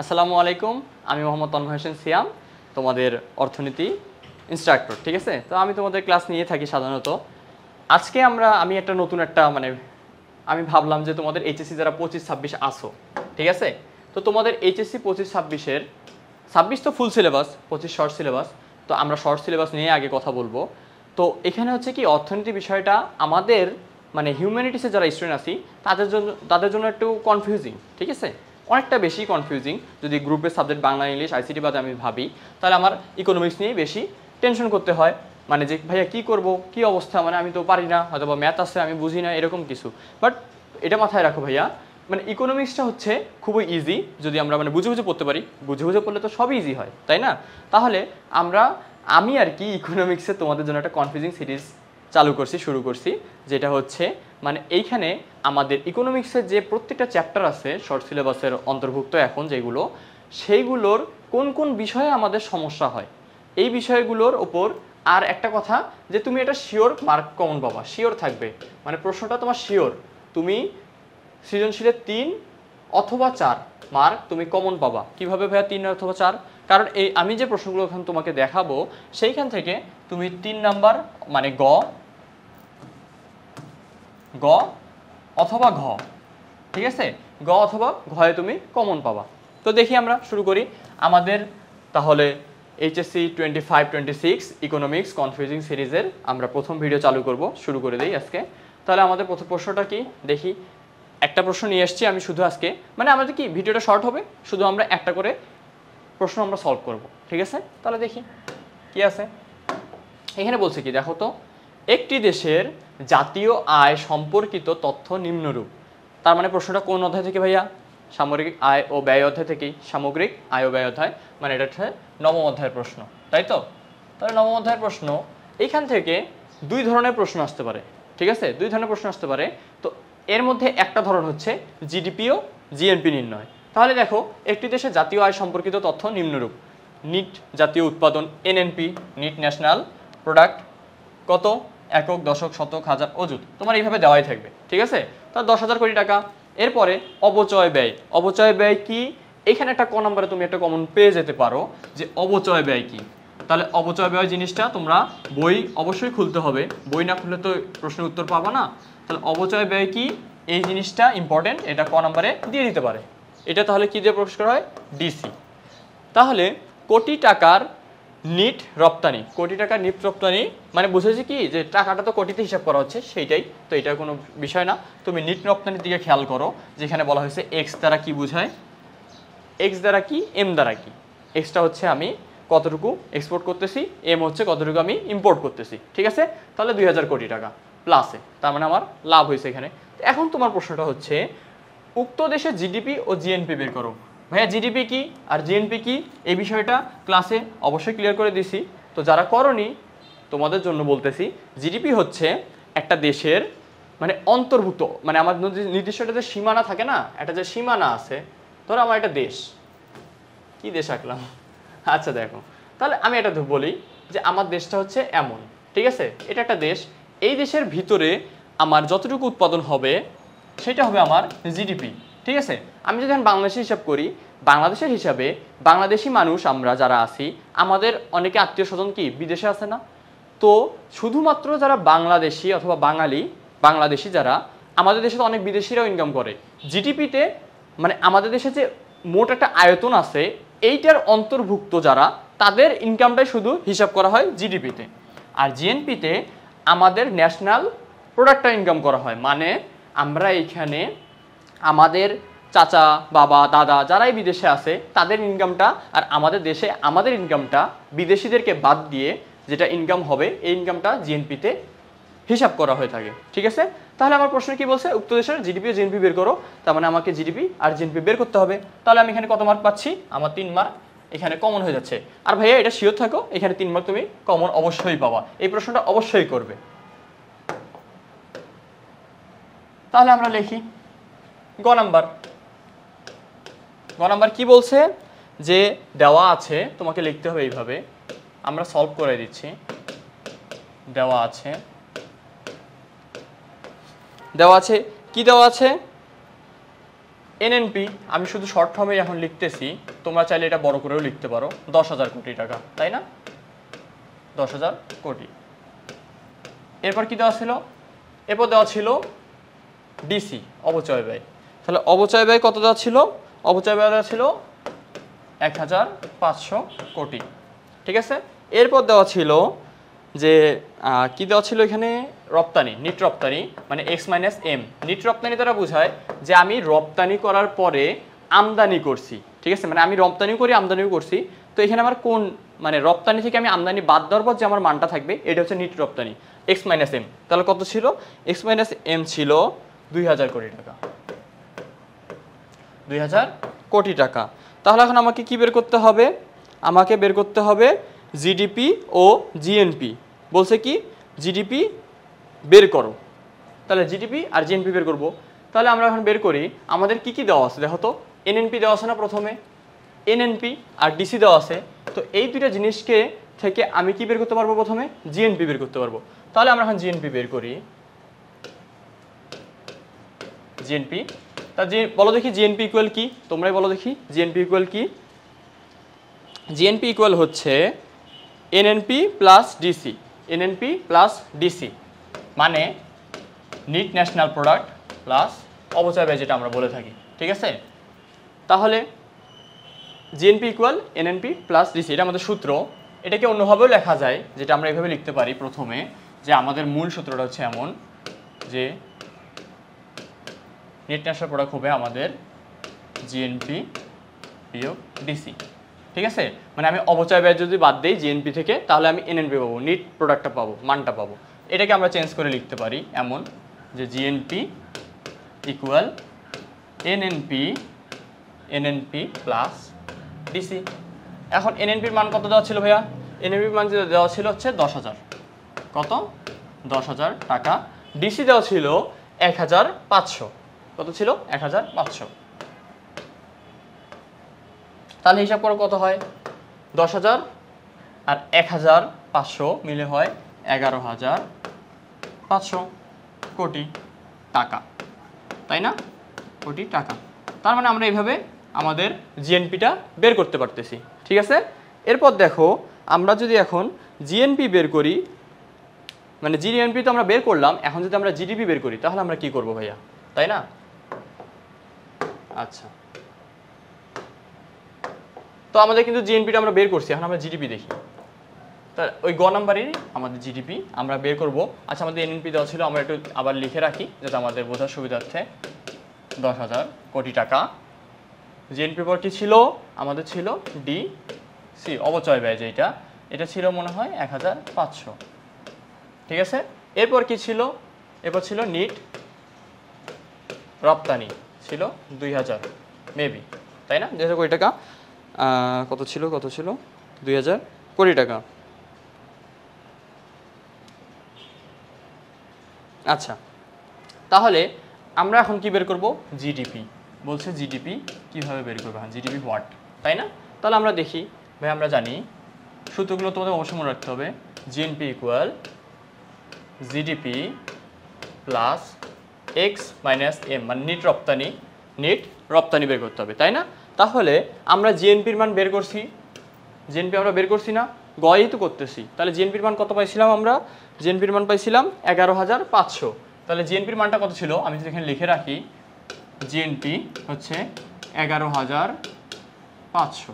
আসসালামু আলাইকুম, আমি মোহাম্মদ তন্ময় হোসেন সিয়াম, তোমাদের অর্থনীতি ইনস্ট্রাক্টর। ঠিক আছে, তো আমি তোমাদের ক্লাস নিয়ে থাকি সাধারণত। আজকে আমি একটা নতুন আমি ভাবলাম যে তোমাদের এইচএসসি যারা 25-26 আসো, ঠিক আছে, তো তোমাদের এইচএসসি 25-26-এর 26 তো ফুল সিলেবাস, 25 শর্ট সিলেবাস। তো আমরা শর্ট সিলেবাস নিয়ে আগে কথা বলবো। তো এখানে হচ্ছে কি অর্থনীতি বিষয়টা আমাদের হিউম্যানিটিসে যারা স্টুডেন্ট আছি তাদের জন্য একটু কনফিউজিং, ঠিক আছে, অনেকটা বেশি কনফিউজিং। যদি গ্রুপের সাবজেক্ট বাংলা ইংলিশ আইসিটি বাদে আমি ভাবি, তাহলে আমার ইকোনমিক্স নিয়ে বেশি টেনশন করতে হয়। যে ভাইয়া কী করব, কী অবস্থা, আমি তো পারি না, হয়তো বা ম্যাথ আছে আমি বুঝি না, এরকম কিছু। বাট এটা মাথায় রাখো ভাইয়া, ইকোনমিক্সটা হচ্ছে খুবই ইজি যদি আমরা বুঝে বুঝে পড়তে পারি। বুঝে বুঝে পড়লে তো সবই ইজি হয়, তাই না? তাহলে আমি আর কি ইকোনমিক্সে তোমাদের জন্য একটা কনফিউজিং সিরিজ শুরু করছি, যেটা হচ্ছে এইখানে আমাদের ইকোনমিক্সের যে প্রত্যেকটা চ্যাপ্টার আছে শর্ট সিলেবাসের অন্তর্ভুক্ত এখন যেগুলো, সেইগুলোর কোন কোন বিষয়ে আমাদের সমস্যা হয়, এই বিষয়গুলোর ওপর। আর একটা কথা, যে তুমি এটা শিওর মার্ক কমন পাবা, শিওর থাকবে, প্রশ্নটা তোমার শিওর, তুমি সৃজনশীলের 3 অথবা 4 মার্ক তুমি কমন পাবা। কিভাবে ভাইয়া 3 অথবা 4? কারণ আমি যে প্রশ্নগুলো এখন তোমাকে দেখাবো সেইখান থেকে তুমি 3 নাম্বার গ গ অথবা ঘ, ঠিক আছে, গ অথবা ঘয়ে তুমি কমন পাবা। তো দেখি আমরা শুরু করি আমাদের তাহলে এইচএসসি 25-26 ইকোনমিক্স কনফিউজিং সিরিজের আমরা প্রথম ভিডিও চালু করব। শুরু করে দেই আজকে। তাহলে আমাদের প্রথম প্রশ্নটা কি দেখি। একটা প্রশ্ন নিয়ে এসেছি আমি শুধু আজকে, আমাদের কি ভিডিওটা শর্ট হবে, শুধু আমরা একটা করে প্রশ্ন আমরা সলভ করব, ঠিক আছে? তাহলে দেখি কি আছে এখানে। বলছে কি দেখো তো, একটি দেশের জাতীয় আয় সম্পর্কিত তথ্য নিম্নরূপ। তার প্রশ্নটা কোন অধ্যায় থেকে ভাইয়া? সামগ্রিক আয় ও ব্যয় অধ্যায় থেকেই। সামগ্রিক আয় ও ব্যয় অধ্যায় এটা হচ্ছে নবম অধ্যায়ের প্রশ্ন, তাই তো? তাহলে নবম অধ্যায়ের প্রশ্ন, এইখান থেকে 2 ধরনের প্রশ্ন আসতে পারে, ঠিক আছে, 2 ধরনের প্রশ্ন আসতে পারে। তো এর মধ্যে একটা ধরন হচ্ছে জিডিপি ও জিএনপি নির্ণয়। তাহলে দেখো, একটি দেশের জাতীয় আয় সম্পর্কিত তথ্য নিম্নরূপ। নিট জাতীয় উৎপাদন, এনএনপি, নিট ন্যাশনাল প্রোডাক্ট কত? একক, দশক, শতক, হাজার, অযুত, তোমার এইভাবে দেওয়াই থাকবে, ঠিক আছে? তার 10,000 কোটি টাকা। এরপরে অবচয় ব্যয়। অবচয় ব্যয় কি? এখানে একটা ক নম্বরে তুমি একটা কমন পেয়ে যেতে পারো যে অবচয় ব্যয় কি। তাহলে অবচয় ব্যয় জিনিসটা তোমরা বই অবশ্যই খুলতে হবে, বই না খুললে তো প্রশ্নের উত্তর পাবা না। তাহলে অবচয় ব্যয় কি, এই জিনিসটা ইম্পর্টেন্ট, এটা ক নম্বরে দিয়ে দিতে পারে। এটা তাহলে কি দিয়ে প্রকাশ করা হয়? ডিসি। তাহলে কোটি টাকার নিট রপ্তানি, কোটি টাকার নিট রপ্তানি বুঝেছি কি, যে টাকাটা তো কোটিতে হিসাব করা হচ্ছে, সেইটাই তো, এটা কোনো বিষয় না। তুমি নিট রপ্তানির দিকে খেয়াল করো, যেখানে বলা হয়েছে এক্স দ্বারা কি বোঝায়, এক্স দ্বারা কি, এম দ্বারা কি। এক্সটা হচ্ছে আমি কতটুকু এক্সপোর্ট করতেছি, এম হচ্ছে কতটুকু আমি ইম্পোর্ট করতেছি, ঠিক আছে? তাহলে 2000 কোটি টাকা প্লাসে, তার আমার লাভ হয়েছে এখানে। এখন তোমার প্রশ্নটা হচ্ছে, উক্ত দেশের জিডিপি ও জিএনপি বের করো। ভাইয়া জিডিপি কি আর জিএনপি কি, এই বিষয়টা ক্লাসে অবশ্যই ক্লিয়ার করে দিছি। তো যারা করনি তোমাদের জন্য বলতেছি, জিডিপি হচ্ছে একটা দেশের অন্তর্ভুক্ত, আমার নির্দিষ্ট একটা যে সীমানা থাকে না, একটা যে সীমানা আছে, ধরো আমার একটা দেশ, কি দেশ আঁকলাম, আচ্ছা দেখো, তাহলে আমি এটা বলি যে আমার দেশটা হচ্ছে এমন, ঠিক আছে, এটা একটা দেশ, এই দেশের ভিতরে আমার যতটুকু উৎপাদন হবে সেটা হবে আমার জিডিপি, ঠিক আছে? আমি যদি এখন বাংলাদেশের হিসাব করি, বাংলাদেশের হিসাবে বাংলাদেশি মানুষ আমরা যারা আছি, আমাদের অনেকে আত্মীয় স্বজন কি বিদেশে আছে না? তো শুধুমাত্র যারা বাংলাদেশি অথবা বাংলাদেশি যারা, আমাদের দেশে তো অনেক বিদেশিরাও ইনকাম করে, জিডিপিতে আমাদের দেশে যে মোট একটা আয়তন আছে এইটার অন্তর্ভুক্ত যারা, তাদের ইনকামটাই শুধু হিসাব করা হয় জিডিপিতে। আর জিএনপিতে আমাদের ন্যাশনাল প্রোডাক্টটা ইনকাম করা হয়, আমরা এইখানে আমাদের চাচা, বাবা, দাদা যারাই বিদেশে আছে তাদের ইনকামটা, আর আমাদের দেশে আমাদের ইনকামটা বিদেশিদেরকে বাদ দিয়ে যেটা ইনকাম হবে, এই ইনকামটা জিএনপিতে হিসাব করা হয়ে থাকে, ঠিক আছে? তাহলে আমার প্রশ্ন কি বলছে, উক্ত দেশের জিডিপি ও জিএনপি বের করো। তার আমাকে জিডিপি আর জিএনপি বের করতে হবে। তাহলে আমি এখানে কত মার্ক পাচ্ছি? আমার 3 মার্ক এখানে কমন হয়ে যাচ্ছে। আর ভাইয়া এটা শিওর থাকো, এখানে 3 মার্ক তুমি কমন অবশ্যই পাবা, এই প্রশ্নটা অবশ্যই করবে। তাহলে আমরা লিখি গ নাম্বার। গ নাম্বার কি বলছে, যে দেওয়া আছে, তোমাকে লিখতে হবে এইভাবে, আমরা সলভ করে দিচ্ছি। দেওয়া আছে কি দেওয়া আছে, এনএনপি আমি শুধু শর্ট ফর্মে এখন লিখতেছি, তোমরা চাইলে এটা বড় করেও লিখতে পারো, 10,000 কোটি টাকা, তাই না? 10,000 কোটি। এরপর কি দেওয়া ছিল? এরপর দেওয়া ছিল ডিসি, অবচয় ব্যয়। তাহলে অবচয় ব্যয় কত দেওয়া ছিল? অবচয় ব্যয় দেওয়া ছিল 1,500 কোটি, ঠিক আছে। এরপর দেওয়া ছিল যে কি দেওয়া ছিল এখানে? রপ্তানি, নিট রপ্তানি, মানে এক্স মাইনাস এম। নিট রপ্তানি দ্বারা বোঝায় যে আমি রপ্তানি করার পরে আমদানি করছি, ঠিক আছে, মানে আমি রপ্তানিও করি আমদানিও করছি। তো এখানে আমার কোন মানে রপ্তানি থেকে আমি আমদানি বাদ দেওয়ার পর যে আমার মানটা থাকবে এটা হচ্ছে নিট রপ্তানি, এক্স মাইনাস এম। তাহলে কত ছিল? এক্স মাইনাস এম ছিল 2,000 কোটি টাকা, 2,000 কোটি টাকা। তাহলে এখন আমাকে কি বের করতে হবে? আমাকে বের করতে হবে জিডিপি ও জিএনপি। বলছে কি জিডিপি বের করো, তাহলে জিডিপি আর জিএনপি বের করব। তাহলে আমরা এখন বের করি আমাদের কি কি দেওয়া আছে। দেখো তো, এনএনপি দেওয়া আছে না প্রথমে, এনএনপি আর ডিসি দেওয়া আছে। তো এই দুইটা জিনিসকে থেকে আমি কি বের করতে পারবো? প্রথমে জিএনপি বের করতে পারবো। তাহলে আমরা এখন জিএনপি বের করি। জিএনপি, তা বলো দেখি জিএনপি ইকুয়াল কি? তোমরাই বলো দেখি জিএনপি ইকুয়াল কি? জিএনপি ইকুয়াল হচ্ছে NNP plus DC, NNP plus DC মানে নিট ন্যাশনাল প্রোডাক্ট প্লাস অবচয় ব্যয়, যেটা আমরা বলে থাকি, ঠিক আছে। তাহলে GNP equal NNP plus DC, এটা আমাদের সূত্র। এটাকে অন্যভাবেও লেখা যায়, যেটা আমরা এভাবে লিখতে পারি প্রথমে, যে আমাদের মূল সূত্রটা হচ্ছে এমন যে নেট ন্যাশনাল প্রোডাক্ট হবে আমাদের জিএনপি বিয়োগ ডিসি, ঠিক আছে। মানে আমি অবচয় ব্যয় যদি বাদ দিই জিএনপি থেকে, তাহলে আমি এনএনপি পাবো, নিট প্রোডাক্টটা পাবো, মানটা পাবো। এটাকে আমরা চেঞ্জ করে লিখতে পারি এমন যে GNP equal NNP, NNP plus DC. এখন এনএনপির মান কত দেওয়া ছিল ভাইয়া? এনএনপির মান দেওয়া ছিল হচ্ছে 10,000, কত? 10,000 টাকা। ডিসি দেওয়া ছিল 1,500, কত ছিল? 1,500। তাহলে হিসাব করো কত হয়? 10,000 আর 1,500 মিলে হয় 11,500 কোটি টাকা, তাই না? কোটি টাকা। তার মানে আমরা এইভাবে আমাদের জিএনপিটা বের করতে পারতেছি, ঠিক আছে। এরপর দেখো, আমরা যদি এখন জিএনপি বের করি, মানে জিএনপি তো আমরা বের করলাম, এখন যদি আমরা জিডিপি বের করি তাহলে আমরা কি করব ভাইয়া, তাই না? আচ্ছা, তো আমাদের কিন্তু জিএনপিটা আমরা বের করছি, এখন আমরা জিডিপি দেখি। তা ওই গ নাম্বারেরই আমাদের জিডিপি আমরা বের করব। আচ্ছা, আমাদের এনএনপি দেওয়া ছিল, আমরা একটু আবার লিখে রাখি যাতে আমাদের বোঝার সুবিধার্থে। 10,000 কোটি টাকা। জিএনপি পর কি ছিল? আমাদের ছিল ডিসি, অবচয় ব্যয়, যেটা এটা ছিল মনে হয় 1,500, ঠিক আছে। এরপর কি ছিল? এরপর ছিল নিট রপ্তানি, ছিল 2,000 মেবি, তাই না? 2,000 কোটি টাকা। কত ছিল? 2,000 কোটি টাকা। আচ্ছা, তাহলে আমরা এখন কি বের করব? জিডিপি। বলছে জিডিপি কিভাবে বের করবে? হ্যাঁ, জিডিপি হোয়াট, তাই না? তাহলে আমরা দেখি ভাই, আমরা জানি সূত্রগুলো তোমাদের অবশ্যই মনে রাখতে হবে। GNP equal GDP plus X minus M, মানে নিট রপ্তানি, নিট রপ্তানি বের করতে হবে, তাই না? তাহলে আমরা জিএনপির মান বের করছি, জিএনপি আমরা বের করছি না, গয়ই তো করতেছি। তাহলে জিএনপির মান কত পাইছিলাম আমরা? জিএনপির মান পাইছিলাম 11,500। তাহলে জিএনপির মানটা কত ছিল? আমি যদি এখানে লিখে রাখি, জিএনপি হচ্ছে 11,500,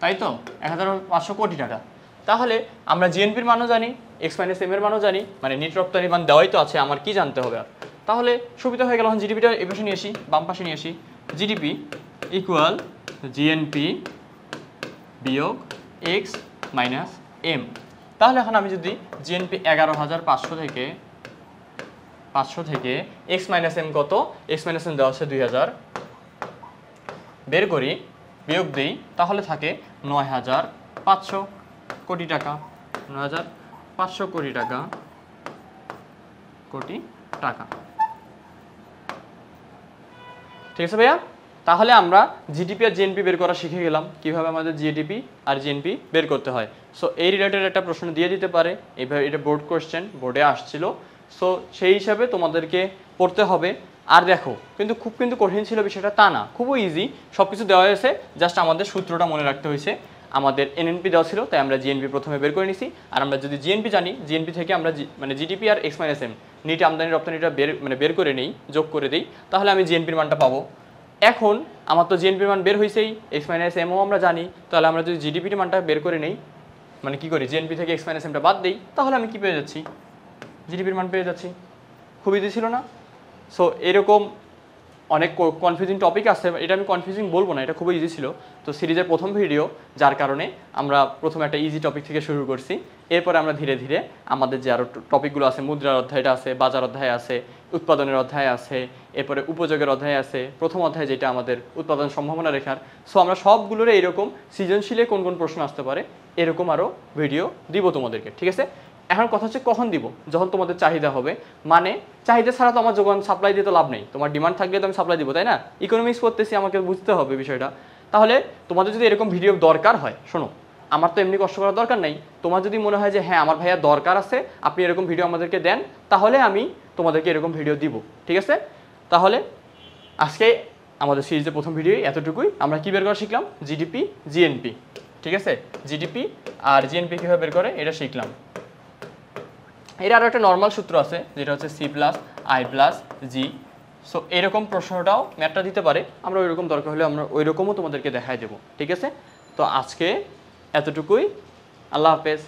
তাই তো? 1,500 কোটি টাকা। তাহলে আমরা জিএনপির মানও জানি, এক্স মাইনাস এম এর মানও জানি, মানে নিট রপ্তানির মান দেওয়াই তো আছে, আমার কি জানতে হবে আর? তাহলে সুবিধা হয়ে গেল। এখন জিডিপিটা এই পাশে নিয়ে আসি, বাম পাশে নিয়ে আসি। জিডিপি ইকুয়াল জিএনপি বিয়োগ এক্স মাইনাস এম। তাহলে এখন আমি যদি জিএনপি 11,500 থেকে এক্স মাইনাস এম কত? এক্স মাইনাস এম দেওয়া আছে 2,000 বের করি, বিয়োগ দিই, তাহলে থাকে 9,500 কোটি টাকা। 9,500 কোটি টাকা, ঠিক আছে ভাইয়া? তাহলে আমরা জিডিপি আর জিএনপি বের করা শিখে গেলাম, কিভাবে আমাদের জিডিপি আর জিএনপি বের করতে হয়। সো এই রিলেটেড একটা প্রশ্ন দিয়ে দিতে পারে, এইভাবে এটা বোর্ড কোয়েশ্চেন, বোর্ডে আসছিল। সো সেই হিসাবে তোমাদেরকে পড়তে হবে আর দেখো কিন্তু কঠিন ছিল বিষয়টা তা না, খুবই ইজি, সব কিছু দেওয়া হয়েছে, জাস্ট আমাদের সূত্রটা মনে রাখতে হয়েছে। আমাদের এনএনপি দেওয়া ছিল, তাই আমরা জিএনপি প্রথমে বের করে নিছি। আর আমরা যদি জিএনপি জানি, জিএনপি থেকে আমরা মানে জিডিপি আর এক্স মাইনাস এম নিট আমদানি রপ্তানিটা বের করে নেই, যোগ করে দিই, তাহলে আমি জিএনপির মানটা পাবো। এখন আমার তো জিএনপির মান বের হয়েছেই, এক্স মাইনাস এমও আমরা জানি, তাহলে আমরা যদি জিডিপির মানটা বের করে নেই, মানে কি করি, জিএনপি থেকে এক্স মাইনাস এমটা বাদ দিই, তাহলে আমি কি পেয়ে যাচ্ছি, জিডিপির মান পেয়ে যাচ্ছি। খুব ইজি ছিল না? সো এরকম অনেক কনফিউজিং টপিক আছে, এটা আমি কনফিউজিং বলবো না, এটা খুবই ইজি ছিল। তো সিরিজের প্রথম ভিডিও, যার কারণে আমরা প্রথমে একটা ইজি টপিক থেকে শুরু করছি, এরপরে আমরা ধীরে ধীরে আমাদের যে আরও টপিকগুলো আছে, মুদ্রার অধ্যায়টা আছে, বাজার অধ্যায় আছে, উৎপাদনের অধ্যায় আছে, এরপরে উপযোগের অধ্যায় আছে, প্রথম অধ্যায় যেটা আমাদের উৎপাদন সম্ভাবনা রেখার। সো আমরা সবগুলোর এরকম সৃজনশীলে কোন কোন প্রশ্ন আসতে পারে এরকম আরও ভিডিও দিব তোমাদেরকে, ঠিক আছে? এখন কথা হচ্ছে কখন দিব, যখন তোমাদের চাহিদা হবে। মানে চাহিদা ছাড়া তো আমার যোগান সাপ্লাই দিয়ে তো লাভ নেই, তোমার ডিমান্ড থাকলে তো আমি সাপ্লাই দিব, তাই না? ইকোনমিক্স পড়তেছি, আমাকে বুঝতে হবে বিষয়টা। তাহলে তোমাদের যদি এরকম ভিডিও দরকার হয়, শোনো, আমার তো এমনি কষ্ট করার দরকার নেই, তোমার যদি মনে হয় যে হ্যাঁ আমার ভাইয়া দরকার আছে, আপনি এরকম ভিডিও আমাদেরকে দেন, তাহলে আমি তোমাদেরকে এরকম ভিডিও দিব, ঠিক আছে? তাহলে আজকে আমাদের সিরিজের প্রথম ভিডিও এতটুকুই। আমরা কি বের করা শিখলাম, জিডিপি, জিএনপি, ঠিক আছে? জিডিপি আর জিএনপি কীভাবে বের করে এটা শিখলাম। এর আরও একটা নর্মাল সূত্র আছে, যেটা হচ্ছে C plus I plus G. So এরকম প্রশ্নটাও ম্যাথটা দিতে পারে, আমরা ওই রকম দরকার হলে আমরা ওই রকমও তোমাদেরকে দেখাই দেবো, ঠিক আছে? তো আজকে এতটুকুই, আল্লাহ হাফেজ।